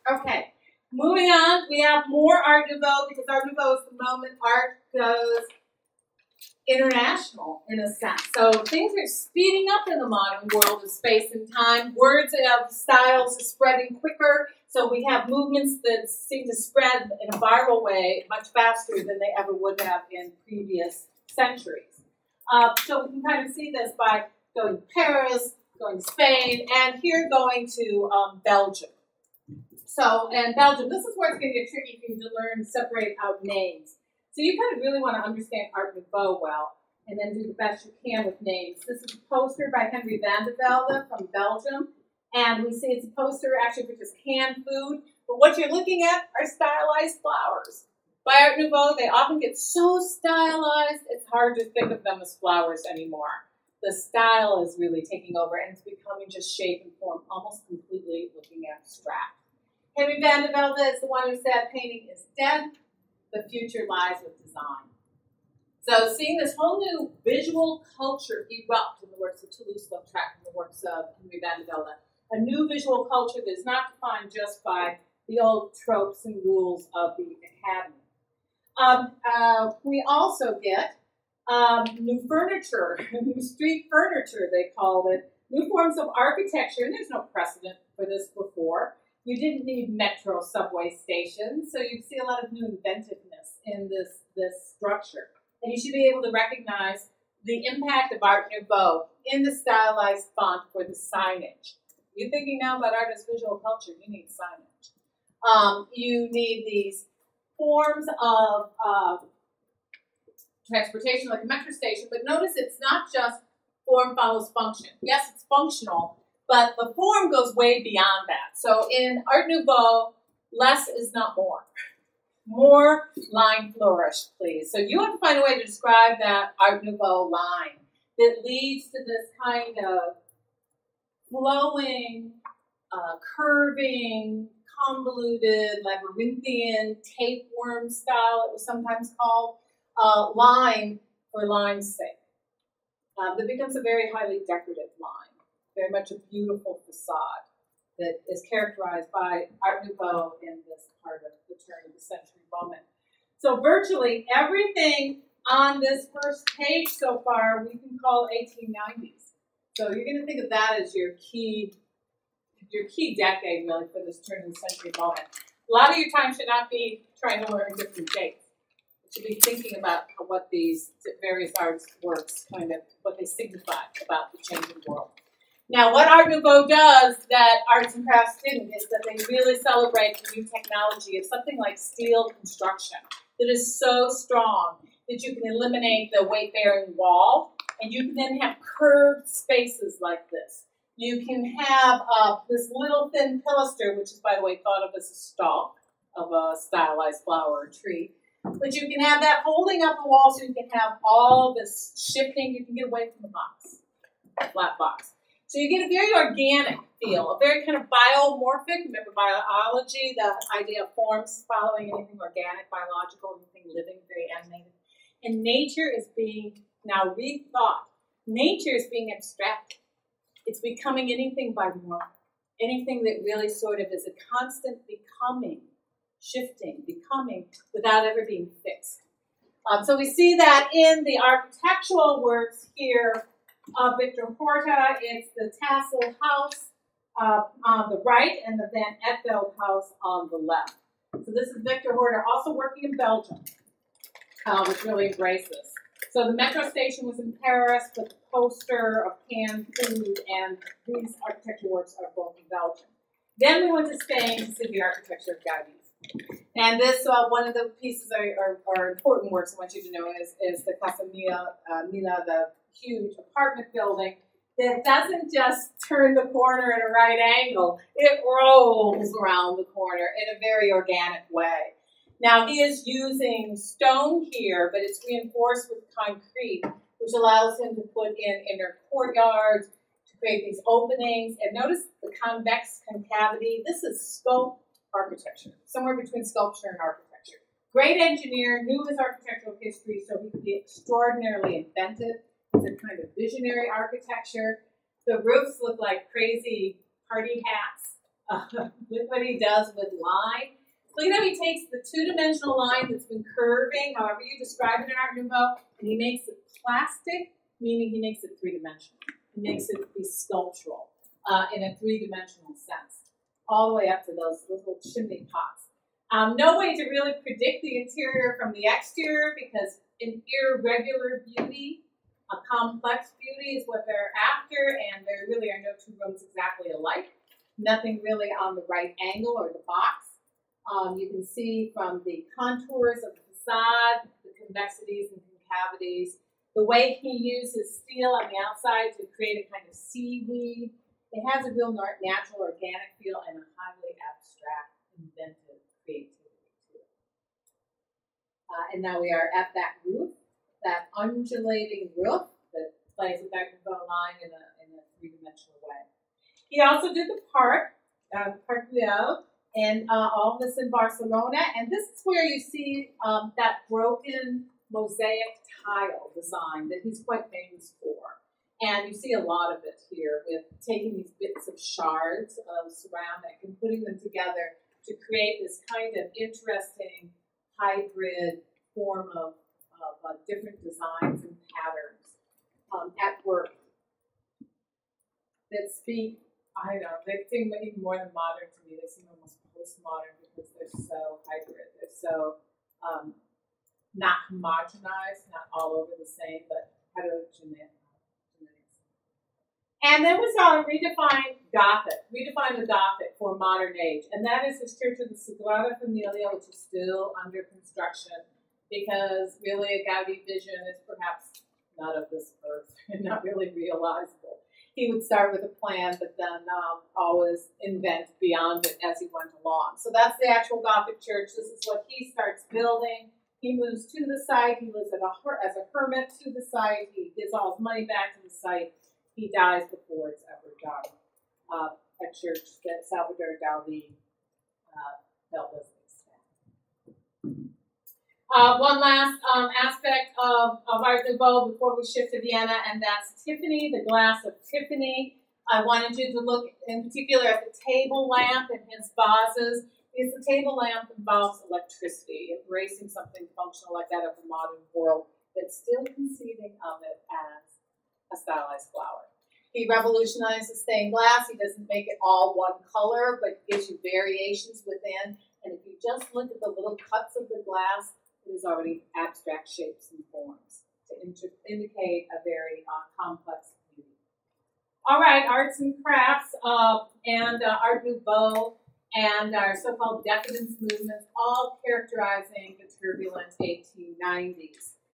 Okay, moving on, we have more Art Nouveau, because Art Nouveau is the moment art goes international, in a sense. So things are speeding up in the modern world of space and time. Words of styles are spreading quicker, so we have movements that seem to spread in a viral way much faster than they ever would have in previous centuries. So we can kind of see this by going to Paris, going to Spain, and here going to Belgium. So, and Belgium, this is where it's going to get tricky for you to learn to separate out names. So you kind of really want to understand Art Nouveau well, and then do the best you can with names. This is a poster by Henry van de Velde from Belgium, and we see it's a poster actually for just canned food, but what you're looking at are stylized flowers. By Art Nouveau, they often get so stylized, it's hard to think of them as flowers anymore. The style is really taking over, and it's becoming just shape and form, almost completely looking abstract. Henry van de Velde is the one who said painting is dead, the future lies with design. So seeing this whole new visual culture erupt in the works of Toulouse-Lautrec and the works of Henry van de Velde, a new visual culture that is not defined just by the old tropes and rules of the academy. We also get new furniture, new street furniture, they called it, new forms of architecture, and there's no precedent for this before. You didn't need metro subway stations, so you see a lot of new inventiveness in this structure. And you should be able to recognize the impact of Art Nouveau in the stylized font for the signage. You're thinking now about art as visual culture, you need signage. You need these forms of transportation like a metro station, but notice it's not just form follows function. Yes, it's functional, but the form goes way beyond that. So in Art Nouveau, less is not more. More line flourish, please. So you have to find a way to describe that Art Nouveau line that leads to this kind of flowing, curving, convoluted, labyrinthian, tapeworm style, it was sometimes called, line for line's sake. That becomes a very highly decorative line. Very much a beautiful facade that is characterized by Art Nouveau in this part of the turn of the century moment. So virtually everything on this first page so far we can call 1890s. So you're going to think of that as your key decade really for this turn of the century moment. A lot of your time should not be trying to learn different dates. You should be thinking about what these various arts works kind of, what they signify about the changing world. Now, what Art Nouveau does that arts and crafts didn't is that they really celebrate the new technology of something like steel construction that is so strong that you can eliminate the weight-bearing wall, and you can then have curved spaces like this. You can have this little thin pilaster, which is, by the way, thought of as a stalk of a stylized flower or tree. But you can have that holding up the wall so you can have all this shifting. You can get away from the box, flat box. So you get a very organic feel, a very kind of biomorphic. Remember biology, the idea of forms following anything organic, biological, anything living, very animated. And nature is being now rethought. Nature is being abstracted. It's becoming anything by more, anything that really sort of is a constant becoming, shifting, becoming, without ever being fixed. So we see that in the architectural works here of Victor Horta. It's the Tassel House on the right and the Van Etveld House on the left. So this is Victor Horta, also working in Belgium, which really embraces this. So the metro station was in Paris with a poster of canned food, and these architectural works are both in Belgium. Then we went to Spain to see the architecture of Gaudi. And this, one of the pieces are important works I want you to know is the Casa Mila, the huge apartment building that doesn't just turn the corner at a right angle, it rolls around the corner in a very organic way. Now he is using stone here, but it's reinforced with concrete, which allows him to put in inner courtyards, to create these openings. And notice the convex concavity. This is sculpt architecture, somewhere between sculpture and architecture. Great engineer, knew his architectural history, so he could be extraordinarily inventive. It's a kind of visionary architecture. The roofs look like crazy party hats. Look what he does with line. Look at how he takes the two-dimensional line that's been curving, however you describe it in Art Nouveau, and he makes it plastic, meaning he makes it three-dimensional. He makes it be sculptural in a three-dimensional sense, all the way up to those little chimney pots. No way to really predict the interior from the exterior, because an irregular beauty, a complex beauty is what they're after, and there really are no two rooms exactly alike. Nothing really on the right angle or the box. You can see from the contours of the facade, the convexities and concavities, the way he uses steel on the outside to create a kind of seaweed. It has a real natural, organic feel and a highly abstract, inventive creativity to it. And now we are at that roof, that undulating roof that plays with that Nouveau line in a three-dimensional way. He also did the park, Park Blaue, and all of this in Barcelona. And this is where you see that broken mosaic tile design that he's quite famous for. And you see a lot of it here with taking these bits of shards of ceramic and putting them together to create this kind of interesting hybrid form of different designs and patterns at work that speak, I don't know, they seem even more than modern to me. They seem almost postmodern because they're so hybrid. They're so not homogenized, not all over the same, but heterogeneous. And then we saw him redefine the Gothic for modern age. And that is his Church of the Sagrada Familia, which is still under construction, because really a Gaudi vision is perhaps not of this earth and not really realizable. He would start with a plan, but then always invent beyond it as he went along. So that's the actual Gothic church. This is what he starts building. He moves to the site. He lives as a hermit to the site. He gives all his money back to the site. He dies before it's ever done. A church that Salvador Dali helped us expand. One last aspect of Art Nouveau before we shift to Vienna, and that's Tiffany, the glass of Tiffany. I wanted you to look in particular at the table lamp and his vases, because the table lamp involves electricity, embracing something functional like that of the modern world, but still conceiving of it as a stylized flower. He revolutionizes stained glass. He doesn't make it all one color, but gives you variations within. And if you just look at the little cuts of the glass, it is already abstract shapes and forms to indicate a very complex beauty. All right, arts and crafts and Art Nouveau and our so-called decadence movements, all characterizing the turbulent 1890s.